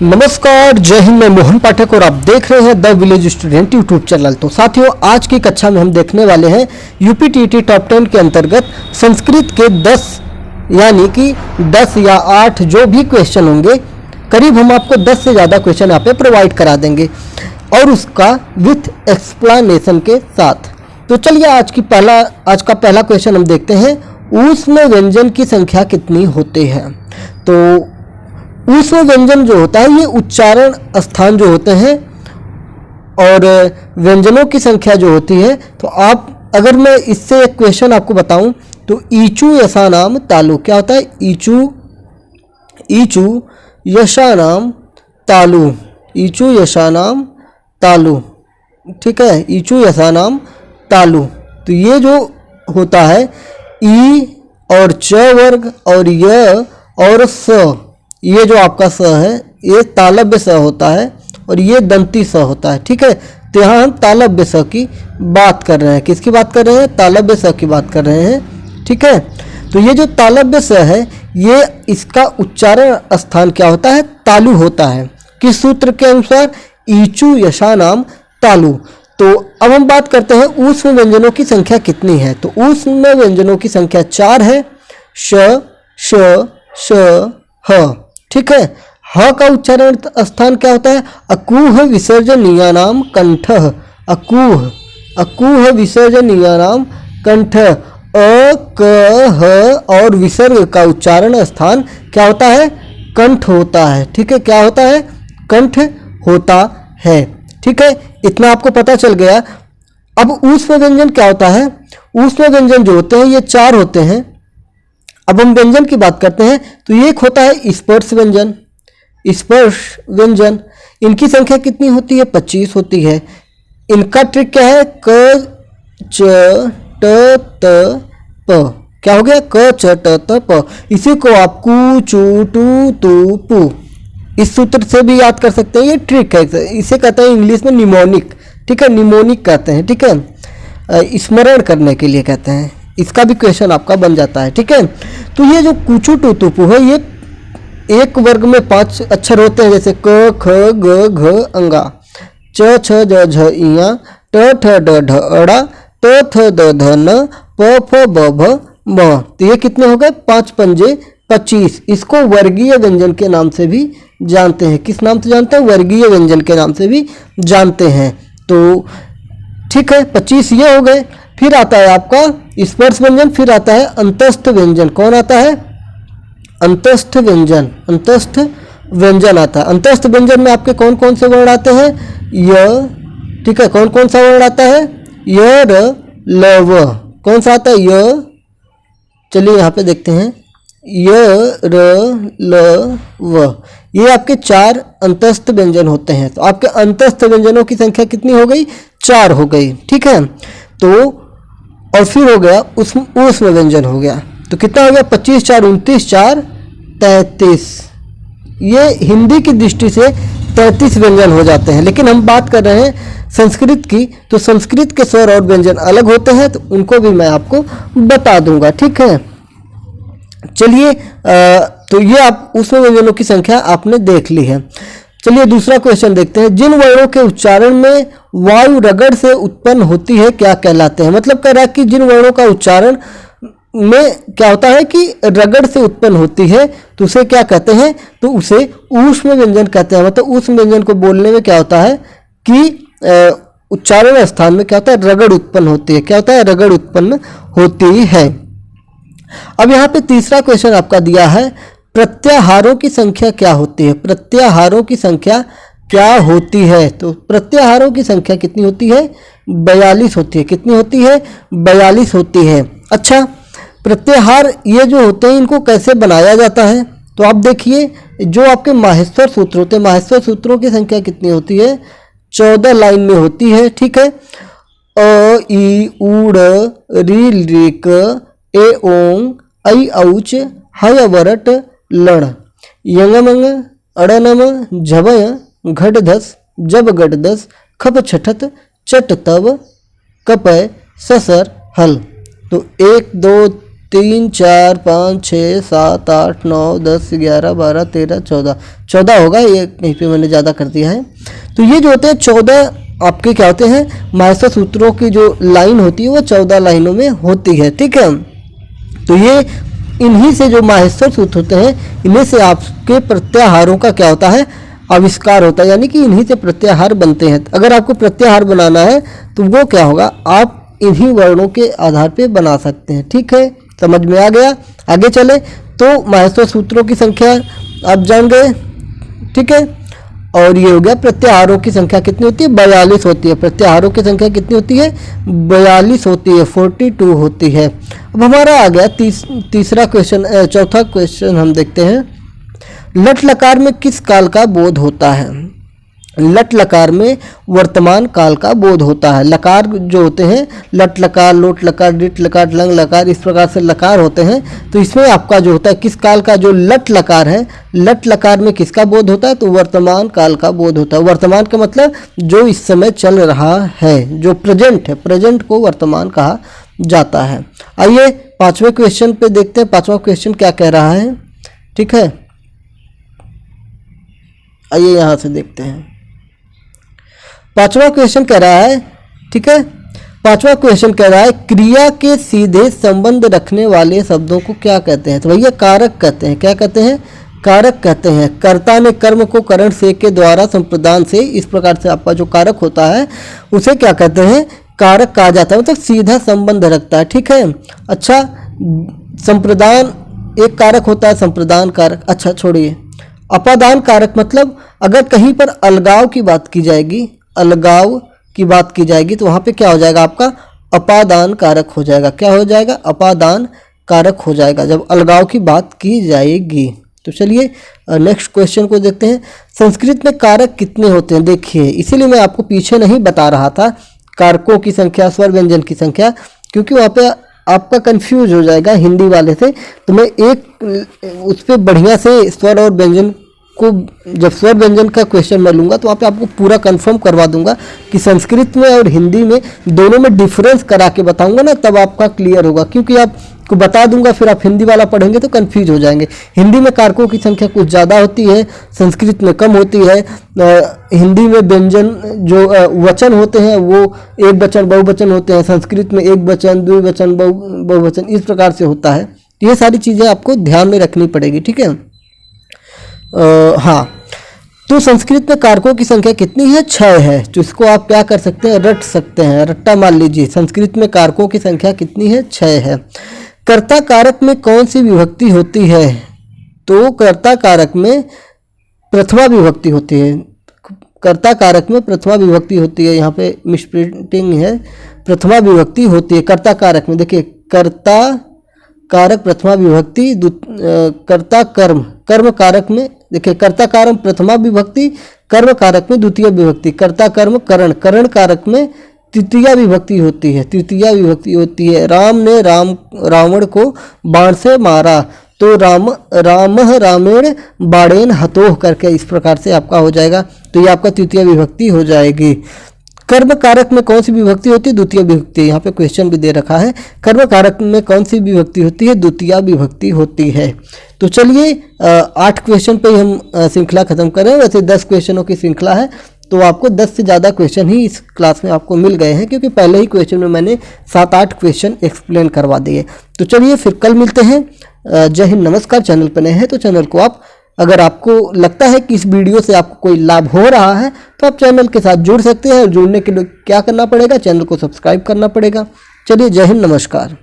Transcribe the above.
नमस्कार, जय हिंद। मैं मोहन पाठक और आप देख रहे हैं the village student YouTube channel. तो साथियों, आज की कक्षा में हम देखने वाले हैं यूपीटीटी टॉप 10 के अंतर्गत संस्कृत के 10 यानी कि 10 या 8 जो भी क्वेश्चन होंगे, करीब हम आपको 10 से ज़्यादा क्वेश्चन यहाँ पे प्रोवाइड करा देंगे और उसका विथ एक्सप्लेनेशन के साथ। तो चलिए आज का पहला क्वेश्चन हम देखते हैं। ऊष्म व्यंजन की संख्या कितनी होती है? तो ऊष्म व्यंजन जो होता है ये उच्चारण स्थान जो होते हैं और व्यंजनों की संख्या जो होती है। तो आप अगर मैं इससे एक क्वेश्चन आपको बताऊं तो ईचू यशानाम तालु क्या होता है? ईचू यशानाम तालु, ईचू यशानाम तालु, ठीक है, ईचू यशानाम तालु। तो ये जो होता है ई और च वर्ग और य और स, ये जो आपका स है ये तालव्य स होता है और ये दंती स होता है, ठीक है। तो यहाँ हम तालव्य स की बात कर रहे हैं। किसकी बात कर रहे हैं? तालव्य स की बात कर रहे हैं, ठीक है। तो ये जो तालव्य स है ये इसका उच्चारण स्थान क्या होता है? तालु होता है। किस सूत्र के अनुसार? ईचू यशानाम तालु। तो अब हम बात करते हैं ऊष्म व्यंजनों की संख्या कितनी है। तो ऊष्म व्यंजनों की संख्या 4 है। श, श, श, ह, ठीक है। ह का उच्चारण स्थान क्या होता है? अकूह विसर्जनीयानाम कंठः, अकूह, अकूह विसर्जनीयानाम कंठः। अ, क, ह और विसर्ग का उच्चारण स्थान क्या होता है? कंठ होता है, ठीक है। क्या होता है? कंठ होता है, ठीक है। इतना आपको पता चल गया। अब ऊष्म व्यंजन क्या होता है? ऊष्म व्यंजन जो होते हैं ये 4 होते हैं। अब हम व्यंजन की बात करते हैं तो एक होता है स्पर्श व्यंजन, स्पर्श व्यंजन। इनकी संख्या कितनी होती है? 25 होती है। इनका ट्रिक क्या है? क, च, ट, त, प। क्या हो गया? क, च, ट, त, प। इसी को आप कु, चू, टू, तू, पू इस सूत्र से भी याद कर सकते हैं। ये ट्रिक है, इसे कहते हैं इंग्लिश में निमोनिक, ठीक है, निमोनिक कहते हैं, ठीक है, स्मरण करने के लिए कहते हैं। इसका भी क्वेश्चन आपका बन जाता है, ठीक है। तो ये जो कुचू टू तू पू है ये एक वर्ग में 5 अक्षर होते हैं, जैसे क, ख, ग, घ, अंगा, च, छ, ज, झ, इया, ट, ठ, ड, ढ, अड़ा, त, थ, द, ध, न, प, फ, ब, भ, म। तो ये कितने हो गए? 5 पंजे 25। इसको वर्गीय व्यंजन के नाम से भी जानते हैं। किस नाम से जानते हैं? वर्गीय व्यंजन के नाम से भी जानते हैं। तो ठीक है, 25 ये हो गए। फिर आता है आपका स्पर्श व्यंजन, फिर आता है अंतस्थ व्यंजन। कौन आता है? अंतस्थ व्यंजन, अंतस्थ व्यंजन आता है। अंतस्थ व्यंजन में आपके कौन कौन से वर्ण आते हैं? य, ठीक है, कौन कौन सा वर्ण आता है? य, र, ल, व। कौन सा आता है? य, चलिए यहाँ पे देखते हैं, य, र, ल, व। ये आपके 4 अंतस्थ व्यंजन होते हैं। तो आपके अंतस्थ व्यंजनों की संख्या कितनी हो गई? 4 हो गई, ठीक है। तो और फिर हो गया ऊष्म व्यंजन हो गया। तो कितना हो गया? 25 4 29 4 33। ये हिंदी की दृष्टि से 33 व्यंजन हो जाते हैं, लेकिन हम बात कर रहे हैं संस्कृत की। तो संस्कृत के स्वर और व्यंजन अलग होते हैं, तो उनको भी मैं आपको बता दूंगा, ठीक है। चलिए, तो ये आप ऊष्म व्यंजनों की संख्या आपने देख ली है। चलिए दूसरा क्वेश्चन देखते हैं। जिन वर्णों के उच्चारण में वायु रगड़ से उत्पन्न होती है क्या कहलाते हैं? मतलब कह रहा है कि जिन वर्णों का उच्चारण में क्या होता है कि रगड़ से उत्पन्न होती है तो उसे क्या कहते हैं? तो उसे ऊष्म व्यंजन कहते हैं। मतलब ऊष्म व्यंजन को बोलने में क्या होता है कि उच्चारण स्थान में क्या होता है? रगड़ उत्पन्न होती है। क्या होता है? रगड़ उत्पन्न होती है। अब यहाँ पे तीसरा क्वेश्चन आपका दिया है, प्रत्याहारों की संख्या क्या होती है? प्रत्याहारों की संख्या क्या होती है? तो प्रत्याहारों की संख्या कितनी होती है? 42 होती है। कितनी होती है? 42 होती है। अच्छा, प्रत्याहार ये जो होते हैं इनको कैसे बनाया जाता है? तो आप देखिए, जो आपके माहेश्वर सूत्र होते हैं, माहेश्वर सूत्रों की संख्या कितनी होती है? 14 लाइन में होती है, ठीक है। अ, ई, ऊड़, री, ऋक, ए, ओंग, ऐ, औच, हय, वरट, लण, यंगमंग, अड़नम, झबय, घटधस, जब गटदस, खप छठत, चट तब, कपय, ससर, हल। तो 1 2 3 4 5 6 7 8 9 10 11 12 13 14 14 होगा, ये कहीं पे मैंने ज़्यादा कर दिया है। तो ये जो होते हैं 14 आपके क्या होते हैं, माहेश्वर सूत्रों की जो लाइन होती है वो 14 लाइनों में होती है, ठीक है। तो ये इन्हीं से जो माहेश्वर सूत्र होते हैं, इन्हीं से आपके प्रत्याहारों का क्या होता है, आविष्कार होता है, यानी कि इन्हीं से प्रत्याहार बनते हैं। अगर आपको प्रत्याहार बनाना है तो वो क्या होगा, आप इन्हीं वर्णों के आधार पे बना सकते हैं, ठीक है। समझ में आ गया। आगे चले तो माहेश्वर सूत्रों की संख्या आप जान गए, ठीक है। और ये हो गया प्रत्याहारों की संख्या कितनी होती है, 42 होती है। प्रत्याहारों की संख्या कितनी होती है, 42 होती है, 42 होती है। अब हमारा आ गया तीसरा क्वेश्चन, चौथा क्वेश्चन हम देखते हैं। लट लकार में किस काल का बोध होता है। लट लकार में वर्तमान काल का बोध होता है। लकार जो होते हैं, लट लकार, लोट लकार, डिट लकार, लंग लकार, इस प्रकार से लकार होते हैं। तो इसमें आपका जो होता है किस काल का, जो लट लकार है, लट लकार में किसका बोध होता है, तो वर्तमान काल का बोध होता है। वर्तमान का मतलब जो इस समय चल रहा है, जो प्रेजेंट है, प्रेजेंट को वर्तमान कहा जाता है। आइए 5वें क्वेश्चन पे देखते हैं, 5वां क्वेश्चन क्या कह रहा है, ठीक है। आइए यहाँ से देखते हैं। 5वां क्वेश्चन कह रहा है, ठीक है। 5वां क्वेश्चन कह रहा है क्रिया के सीधे संबंध रखने वाले शब्दों को क्या कहते हैं। तो भैया कारक कहते हैं। क्या कहते हैं, कारक कहते हैं। कर्ता ने कर्म को करण से के द्वारा संप्रदान से, इस प्रकार से आपका जो कारक होता है उसे क्या कहते हैं, कारक कहा जाता है, मतलब सीधा संबंध रखता है, ठीक है। अच्छा, संप्रदान एक कारक होता है, संप्रदान कारक। अच्छा छोड़िए, अपादान कारक मतलब अगर कहीं पर अलगाव की बात की जाएगी, अलगाव की बात की जाएगी तो वहाँ पे क्या हो जाएगा, आपका अपादान कारक हो जाएगा। क्या हो जाएगा, अपादान कारक हो जाएगा जब अलगाव की बात की जाएगी। तो चलिए नेक्स्ट क्वेश्चन को देखते हैं। संस्कृत में कारक कितने होते हैं, देखिए इसीलिए मैं आपको पीछे नहीं बता रहा था कारकों की संख्या, स्वर व्यंजन की संख्या, क्योंकि वहाँ पे आपका कंफ्यूज हो जाएगा हिंदी वाले से। तो मैं एक उस पर बढ़िया से स्वर और व्यंजन को, जब स्वर व्यंजन का क्वेश्चन मैं लूँगा तो वहाँ पे आपको पूरा कंफर्म करवा दूंगा कि संस्कृत में और हिंदी में दोनों में डिफरेंस करा के बताऊंगा ना, तब आपका क्लियर होगा। क्योंकि आपको बता दूंगा फिर आप हिंदी वाला पढ़ेंगे तो कंफ्यूज हो जाएंगे। हिंदी में कारकों की संख्या कुछ ज़्यादा होती है, संस्कृत में कम होती है। हिंदी में व्यंजन जो वचन होते हैं वो एक वचन बहुवचन होते हैं, संस्कृत में एक वचन द्विवचन बहुवचन इस प्रकार से होता है। ये सारी चीज़ें आपको ध्यान में रखनी पड़ेगी, ठीक है। हाँ, तो संस्कृत में कारकों की संख्या कितनी है, 6 है। तो इसको आप क्या कर सकते हैं, रट सकते हैं, रट्टा मान लीजिए। संस्कृत में कारकों की संख्या कितनी है, 6 है। कर्ता कारक में कौन सी विभक्ति होती है, तो कर्ता कारक में प्रथमा विभक्ति होती है। कर्ता कारक में प्रथमा विभक्ति होती है, यहाँ पे मिसप्रिंटिंग है, प्रथमा विभक्ति होती है कर्ता कारक में। देखिए कर्ता कारक प्रथमा विभक्ति, कर्ता कर्म, कर्म कारक में देखिए कर्ता कर्म प्रथमा विभक्ति, कर्म कारक में द्वितीय विभक्ति, कर्ता कर्म करण, करण कारक में तृतीया विभक्ति होती है, तृतीया विभक्ति होती है। राम ने रावण को बाण से मारा, तो रामेण बाणेन हतोह करके इस प्रकार से आपका हो जाएगा। तो ये आपका तृतीय विभक्ति हो जाएगी। कर्म कारक में कौन सी विभक्ति होती है, द्वितीय विभक्ति। यहाँ पे क्वेश्चन भी दे रखा है, कर्म कारक में कौन सी विभक्ति होती है, द्वितीय विभक्ति होती है। तो चलिए 8 क्वेश्चन पे हम श्रृंखला खत्म करें। वैसे 10 क्वेश्चनों की श्रृंखला है, तो आपको 10 से ज़्यादा क्वेश्चन ही इस क्लास में आपको मिल गए हैं, क्योंकि पहले ही क्वेश्चन में मैंने 7-8 क्वेश्चन एक्सप्लेन करवा दिए। तो चलिए फिर कल मिलते हैं। जय हिंद, नमस्कार। चैनल पर नए हैं तो चैनल को आप, अगर आपको लगता है कि इस वीडियो से आपको कोई लाभ हो रहा है तो आप चैनल के साथ जुड़ सकते हैं। जुड़ने के लिए क्या करना पड़ेगा, चैनल को सब्सक्राइब करना पड़ेगा। चलिए जय हिंद, नमस्कार।